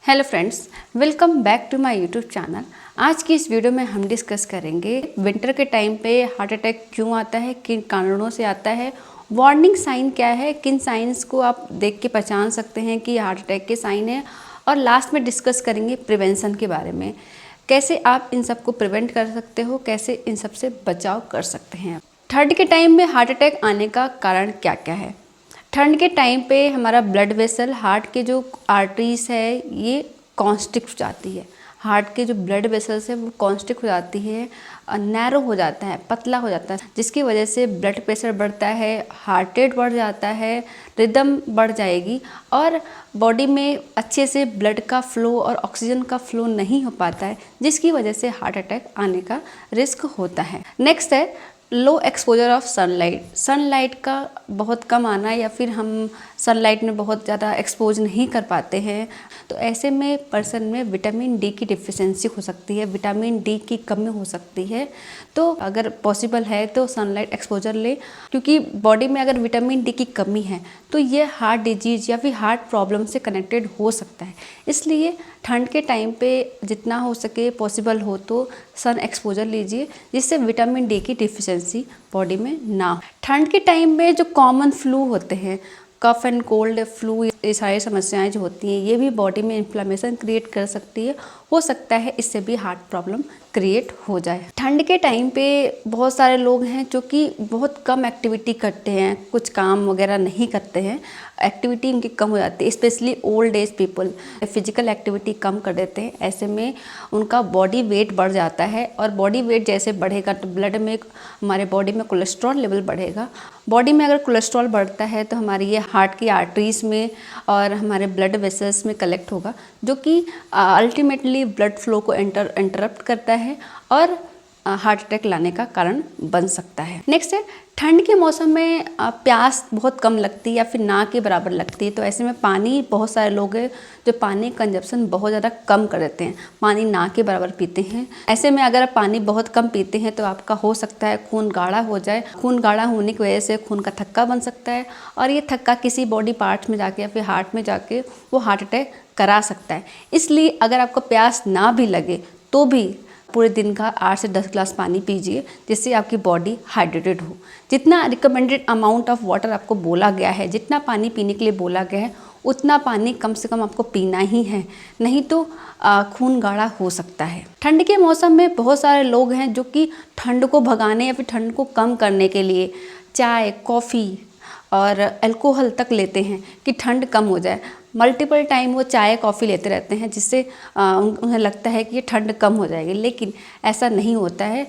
Hello friends, welcome back to my YouTube channel. आज की इस वीडियो में हम डिस्कस करेंगे विंटर के टाइम पे हार्ट अटैक क्यों आता है, किन कारणों से आता है, वार्निंग साइन क्या है, किन साइंस को आप देख के पहचान सकते हैं कि हार्ट अटैक के साइन है, और लास्ट में डिस्कस करेंगे प्रिवेंशन के बारे में, कैसे आप इन सब को प्रिवेंट कर सकते हो, कैसे इन सब से बचाव कर सकते हैं। ठंड के टाइम में हार्ट अटैक आने का कारण क्या क्या है। ठंड के टाइम पे हमारा ब्लड वेसल, हार्ट के जो आर्टरीज है ये कॉन्स्ट्रिक्ट हो जाती है। हार्ट के जो ब्लड वेसल्स है वो कॉन्स्ट्रिक्ट हो जाती है, नैरो हो जाता है, पतला हो जाता है, जिसकी वजह से ब्लड प्रेशर बढ़ता है, हार्ट रेट बढ़ जाता है, रिदम बढ़ जाएगी और बॉडी में अच्छे से ब्लड का फ्लो और ऑक्सीजन का फ्लो नहीं हो पाता है, जिसकी वजह से हार्ट अटैक आने का रिस्क होता है। नेक्स्ट है लो एक्सपोजर ऑफ सनलाइट। सनलाइट का बहुत कम आना या फिर हम सनलाइट में बहुत ज़्यादा एक्सपोज नहीं कर पाते हैं, तो ऐसे में पर्सन में विटामिन डी की डिफिशिएंसी हो सकती है, विटामिन डी की कमी हो सकती है। तो अगर पॉसिबल है तो सनलाइट एक्सपोजर ले, क्योंकि बॉडी में अगर विटामिन डी की कमी है तो ये हार्ट डिजीज या फिर हार्ट प्रॉब्लम से कनेक्टेड हो सकता है। इसलिए ठंड के टाइम पे जितना हो सके पॉसिबल हो तो सन एक्सपोजर लीजिए, जिससे विटामिन डी की डिफिशिएंसी बॉडी में ना हो। ठंड के टाइम में जो कॉमन फ्लू होते हैं, कफ एंड कोल्ड फ्लू, ये सारी समस्याएं जो होती हैं ये भी बॉडी में इन्फ्लेमेशन क्रिएट कर सकती है। हो सकता है इससे भी हार्ट प्रॉब्लम क्रिएट हो जाए। ठंड के टाइम पे बहुत सारे लोग हैं जो कि बहुत कम एक्टिविटी करते हैं, कुछ काम वगैरह नहीं करते हैं, एक्टिविटी उनकी कम हो जाती है। Specially old age people physical activity कम कर देते हैं। ऐसे में उनका बॉडी वेट बढ़ जाता है और बॉडी वेट जैसे बढ़ेगा तो ब्लड में, हमारे बॉडी में कोलेस्ट्रॉल लेवल बढ़ेगा। बॉडी में अगर कोलेस्ट्रॉल बढ़ता है तो हमारी ये हार्ट की आर्टरीज में और हमारे ब्लड वेसल्स में कलेक्ट होगा, जो कि अल्टीमेटली ब्लड फ्लो को इंटरप्ट करता है और हार्ट अटैक लाने का कारण बन सकता है। नेक्स्ट है ठंड के मौसम में प्यास बहुत कम लगती है या फिर ना के बराबर लगती है, तो ऐसे में पानी, बहुत सारे लोग हैं जो पानी कंजप्शन बहुत ज़्यादा कम कर देते हैं, पानी ना के बराबर पीते हैं। ऐसे में अगर आप पानी बहुत कम पीते हैं तो आपका हो सकता है खून गाढ़ा हो जाए। खून गाढ़ा होने की वजह से खून का थक्का बन सकता है और ये थक्का किसी बॉडी पार्ट्स में जाके या फिर हार्ट में जाके वो हार्ट अटैक करा सकता है। इसलिए अगर आपको प्यास ना भी लगे तो भी पूरे दिन का 8 से 10 ग्लास पानी पीजिए, जिससे आपकी बॉडी हाइड्रेटेड हो। जितना रिकमेंडेड अमाउंट ऑफ वाटर आपको बोला गया है, जितना पानी पीने के लिए बोला गया है, उतना पानी कम से कम आपको पीना ही है, नहीं तो खून गाढ़ा हो सकता है। ठंड के मौसम में बहुत सारे लोग हैं जो कि ठंड को भगाने या फिर ठंड को कम करने के लिए चाय, कॉफ़ी और अल्कोहल तक लेते हैं कि ठंड कम हो जाए। मल्टीपल टाइम वो चाय कॉफ़ी लेते रहते हैं, जिससे उन्हें लगता है कि ये ठंड कम हो जाएगी, लेकिन ऐसा नहीं होता है।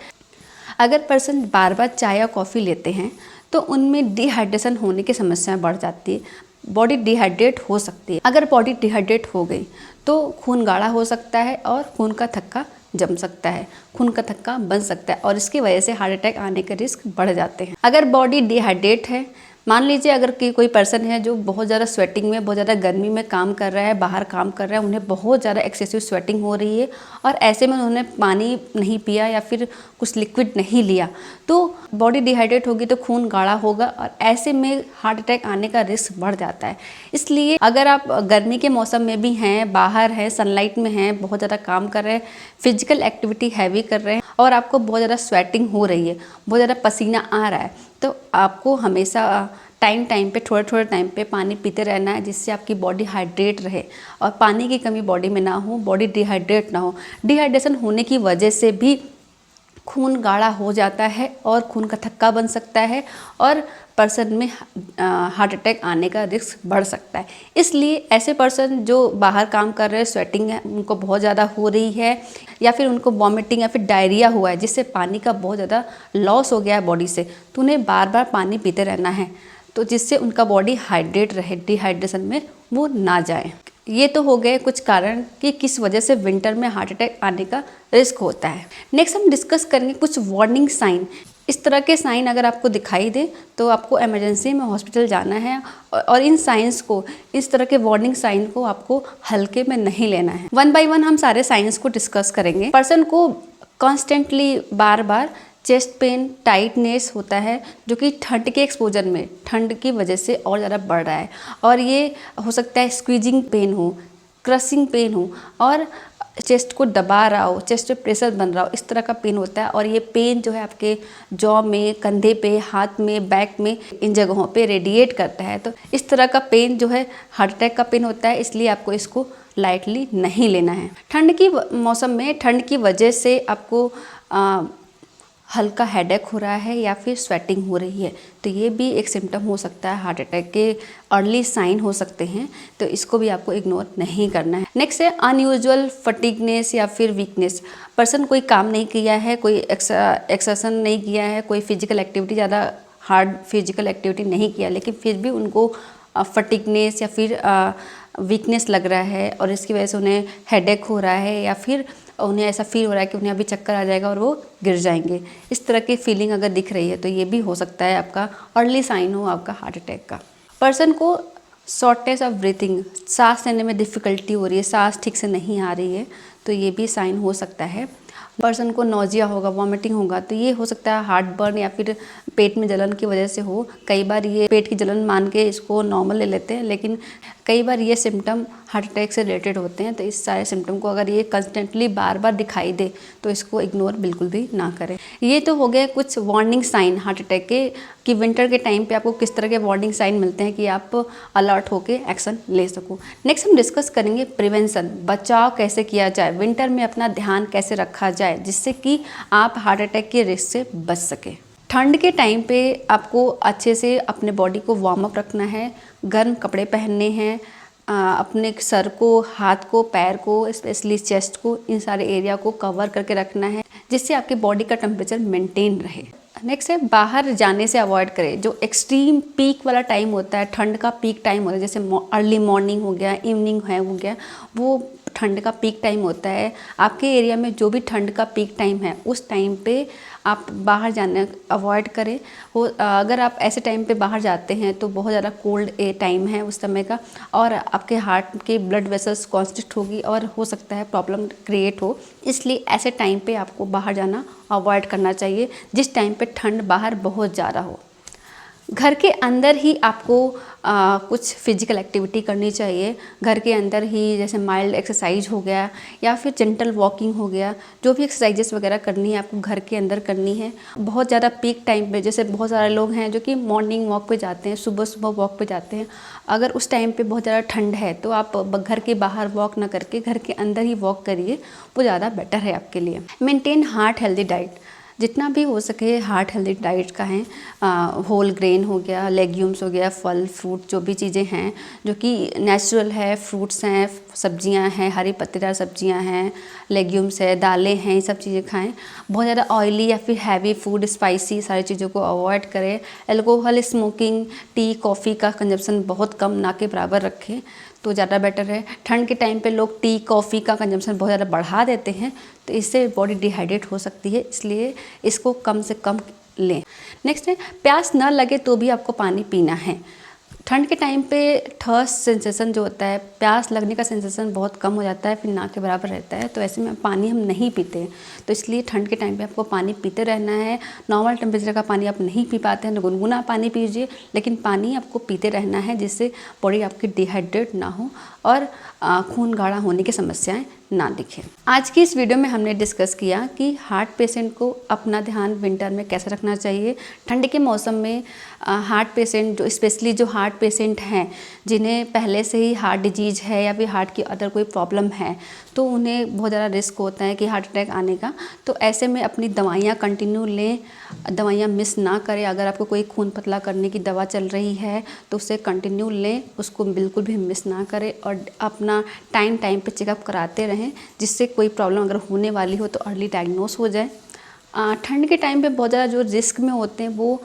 अगर पर्सन बार बार चाय या कॉफ़ी लेते हैं तो उनमें डिहाइड्रेशन होने की समस्या बढ़ जाती है, बॉडी डिहाइड्रेट हो सकती है। अगर बॉडी डिहाइड्रेट हो गई तो खून गाढ़ा हो सकता है और खून का थक्का जम सकता है, खून का थक्का बन सकता है और इसकी वजह से हार्ट अटैक आने के रिस्क बढ़ जाते हैं। अगर बॉडी डिहाइड्रेट है, मान लीजिए अगर कोई पर्सन है जो बहुत ज़्यादा स्वेटिंग में, बहुत ज़्यादा गर्मी में काम कर रहा है, बाहर काम कर रहा है, उन्हें बहुत ज़्यादा एक्सेसिव स्वेटिंग हो रही है और ऐसे में उन्होंने पानी नहीं पिया या फिर कुछ लिक्विड नहीं लिया, तो बॉडी डिहाइड्रेट होगी तो खून गाढ़ा होगा और ऐसे में हार्ट अटैक आने का रिस्क बढ़ जाता है। इसलिए अगर आप गर्मी के मौसम में भी हैं, बाहर हैं, सनलाइट में हैं, बहुत ज़्यादा काम कर रहे हैं, फिजिकल एक्टिविटी हैवी कर रहे हैं और आपको बहुत ज़्यादा स्वेटिंग हो रही है, बहुत ज़्यादा पसीना आ रहा है, तो आपको हमेशा टाइम पे, थोड़े टाइम पे पानी पीते रहना है, जिससे आपकी बॉडी हाइड्रेट रहे और पानी की कमी बॉडी में ना हो, बॉडी डिहाइड्रेट ना हो। डिहाइड्रेशन होने की वजह से भी खून गाढ़ा हो जाता है और खून का थक्का बन सकता है और पर्सन में हार्ट अटैक आने का रिस्क बढ़ सकता है। इसलिए ऐसे पर्सन जो बाहर काम कर रहे हैं, स्वेटिंग है उनको बहुत ज़्यादा हो रही है या फिर उनको वॉमिटिंग या फिर डायरिया हुआ है, जिससे पानी का बहुत ज़्यादा लॉस हो गया है बॉडी से, तो उन्हें बार बार पानी पीते रहना है, तो जिससे उनका बॉडी हाइड्रेट रहे, डिहाइड्रेशन में वो ना जाए। ये तो हो गए कुछ कारण कि किस वजह से विंटर में हार्ट अटैक आने का रिस्क होता है। नेक्स्ट हम डिस्कस करेंगे कुछ वार्निंग साइन। इस तरह के साइन अगर आपको दिखाई दे तो आपको इमरजेंसी में हॉस्पिटल जाना है और इन साइंस को, इस तरह के वार्निंग साइन को आपको हल्के में नहीं लेना है। 1 बाय 1 हम सारे साइंस को डिस्कस करेंगे। पर्सन को कॉन्स्टेंटली बार बार चेस्ट पेन, टाइटनेस होता है, जो कि ठंड के एक्सपोजर में, ठंड की वजह से और ज़्यादा बढ़ रहा है और ये हो सकता है स्क्वीजिंग पेन हो, क्रशिंग पेन हो और चेस्ट को दबा रहा हो, चेस्ट पे प्रेशर बन रहा हो, इस तरह का पेन होता है। और ये पेन जो है आपके जॉ में, कंधे पे, हाथ में, बैक में, इन जगहों पे रेडिएट करता है। तो इस तरह का पेन जो है हार्ट अटैक का पेन होता है, इसलिए आपको इसको लाइटली नहीं लेना है। ठंड की मौसम में ठंड की वजह से आपको हल्का हेडेक हो रहा है या फिर स्वेटिंग हो रही है, तो ये भी एक सिम्टम हो सकता है, हार्ट अटैक के अर्ली साइन हो सकते हैं। तो इसको भी आपको इग्नोर नहीं करना है। नेक्स्ट है अनयूजुअल फटीगनेस या फिर वीकनेस। पर्सन कोई काम नहीं किया है, कोई एक्सरसाइज नहीं किया है, कोई फिजिकल एक्टिविटी, ज़्यादा हार्ड फिजिकल एक्टिविटी नहीं किया, लेकिन फिर भी उनको फटीगनेस या फिर वीकनेस लग रहा है और इसकी वजह से उन्हें हेडेक हो रहा है या फिर उन्हें ऐसा फील हो रहा है कि उन्हें अभी चक्कर आ जाएगा और वो गिर जाएंगे। इस तरह की फीलिंग अगर दिख रही है तो ये भी हो सकता है आपका अर्ली साइन हो आपका हार्ट अटैक का। पर्सन को शॉर्टनेस ऑफ ब्रीथिंग, सांस लेने में डिफ़िकल्टी हो रही है, सांस ठीक से नहीं आ रही है, तो ये भी साइन हो सकता है। पर्सन को नोजिया होगा, वॉमिटिंग होगा, तो ये हो सकता है हार्ट बर्न या फिर पेट में जलन की वजह से हो। कई बार ये पेट की जलन मान के इसको नॉर्मल ले लेते हैं, लेकिन कई बार ये सिम्टम हार्ट अटैक से रिलेटेड होते हैं। तो इस सारे सिम्टम को अगर ये कंस्टेंटली बार बार दिखाई दे तो इसको इग्नोर बिल्कुल भी ना करें। ये तो हो गए कुछ वार्निंग साइन हार्ट अटैक के, कि विंटर के टाइम पे आपको किस तरह के वार्निंग साइन मिलते हैं कि आप अलर्ट होके एक्शन ले सको। नेक्स्ट हम डिस्कस करेंगे प्रिवेंशन, बचाव कैसे किया जाए, विंटर में अपना ध्यान कैसे रखा जाए जिससे कि आप हार्ट अटैक के रिस्क से बच सके। ठंड के टाइम पे आपको अच्छे से अपने बॉडी को वार्म अप रखना है, गर्म कपड़े पहनने हैं, अपने सर को, हाथ को, पैर को, स्पेशली चेस्ट को, इन सारे एरिया को कवर करके रखना है जिससे आपके बॉडी का टेम्परेचर मेंटेन रहे। नेक्स्ट है बाहर जाने से अवॉइड करें। जो एक्सट्रीम पीक वाला टाइम होता है, ठंड का पीक टाइम होता है, जैसे अर्ली मॉर्निंग हो गया, इवनिंग हो गया, वो ठंड का पीक टाइम होता है। आपके एरिया में जो भी ठंड का पीक टाइम है उस टाइम पे आप बाहर जाना अवॉइड करें। अगर आप ऐसे टाइम पे बाहर जाते हैं तो बहुत ज़्यादा कोल्ड टाइम है उस समय का, और आपके हार्ट के ब्लड वेसल्स कॉन्स्ट्रिक्ट होगी और हो सकता है प्रॉब्लम क्रिएट हो। इसलिए ऐसे टाइम पे आपको बाहर जाना अवॉइड करना चाहिए जिस टाइम पे ठंड बाहर बहुत ज़्यादा हो। घर के अंदर ही आपको कुछ फिजिकल एक्टिविटी करनी चाहिए। घर के अंदर ही जैसे माइल्ड एक्सरसाइज हो गया या फिर जेंटल वॉकिंग हो गया, जो भी एक्सरसाइजेस वगैरह करनी है आपको घर के अंदर करनी है। बहुत ज़्यादा पीक टाइम पे, जैसे बहुत सारे लोग हैं जो कि मॉर्निंग वॉक पे जाते हैं, सुबह सुबह वॉक पे जाते हैं, अगर उस टाइम पे बहुत ज़्यादा ठंड है तो आप घर के बाहर वॉक ना करके घर के अंदर ही वॉक करिए, वो ज़्यादा बेटर है आपके लिए। मेंटेन हार्ट हेल्दी डाइट, जितना भी हो सके हार्ट हेल्दी डाइट का है। होल ग्रेन हो गया, लेग्यूम्स हो गया, फल फ्रूट जो भी चीज़ें हैं जो कि नेचुरल है, फ्रूट्स हैं, सब्जियां हैं, हरी पत्तेदार सब्जियां हैं, लेग्यूम्स है, दालें हैं, ये सब चीज़ें खाएं। बहुत ज़्यादा ऑयली या फिर हैवी फूड, स्पाइसी सारी चीज़ों को अवॉइड करें। अल्कोहल, स्मोकिंग, टी, कॉफ़ी का कंजप्शन बहुत कम, ना के बराबर रखें तो ज़्यादा बेटर है। ठंड के टाइम पे लोग टी, कॉफ़ी का कंजम्पशन बहुत ज़्यादा बढ़ा देते हैं, तो इससे बॉडी डिहाइड्रेट हो सकती है, इसलिए इसको कम से कम लें। नेक्स्ट है प्यास न लगे तो भी आपको पानी पीना है। ठंड के टाइम पे थर्स्ट सेंसेशन जो होता है, प्यास लगने का सेंसेशन बहुत कम हो जाता है, फिर ना के बराबर रहता है, तो ऐसे में पानी हम नहीं पीते हैं। तो इसलिए ठंड के टाइम पे आपको पानी पीते रहना है। नॉर्मल टेम्परेचर का पानी आप नहीं पी पाते हैं तो गुनगुना पानी पीजिए, लेकिन पानी आपको पीते रहना है जिससे बॉडी आपकी डिहाइड्रेट ना हो और खून गाढ़ा होने की समस्याएं ना दिखें। आज की इस वीडियो में हमने डिस्कस किया कि हार्ट पेशेंट को अपना ध्यान विंटर में कैसे रखना चाहिए। ठंड के मौसम में हार्ट पेशेंट, जो स्पेशली जो हार्ट पेशेंट हैं जिन्हें पहले से ही हार्ट डिजीज़ है या फिर हार्ट की अदर कोई प्रॉब्लम है, तो उन्हें बहुत ज़्यादा रिस्क होता है कि हार्ट अटैक आने का। तो ऐसे में अपनी दवाइयाँ कंटिन्यू लें, दवाइयाँ मिस ना करें। अगर आपको कोई खून पतला करने की दवा चल रही है तो उसे कंटिन्यू लें, उसको बिल्कुल भी मिस ना करें और अपना टाइम पे चेकअप कराते रहें जिससे कोई प्रॉब्लम अगर होने वाली हो तो अर्ली डायग्नोस हो जाए। ठंड के टाइम पे बहुत ज़्यादा जो रिस्क में होते हैं वो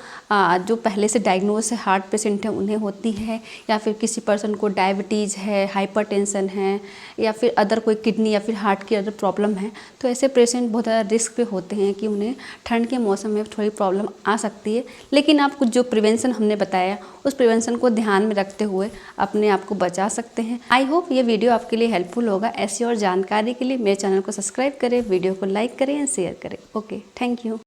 जो पहले से डायग्नोस है हार्ट पेशेंट है उन्हें होती है, या फिर किसी पर्सन को डायबिटीज़ है, हाइपरटेंशन है, या फिर अदर कोई किडनी या फिर हार्ट की अदर प्रॉब्लम है। तो ऐसे पेशेंट बहुत ज़्यादा रिस्क पे होते हैं कि उन्हें ठंड के मौसम में थोड़ी प्रॉब्लम आ सकती है। लेकिन आप कुछ जो प्रिवेंशन हमने बताया उस प्रिवेंशन को ध्यान में रखते हुए अपने आप को बचा सकते हैं। आई होप ये वीडियो आपके लिए हेल्पफुल होगा। ऐसी और जानकारी के लिए मेरे चैनल को सब्सक्राइब करें, वीडियो को लाइक करें एंड शेयर करें। Okay, thank you.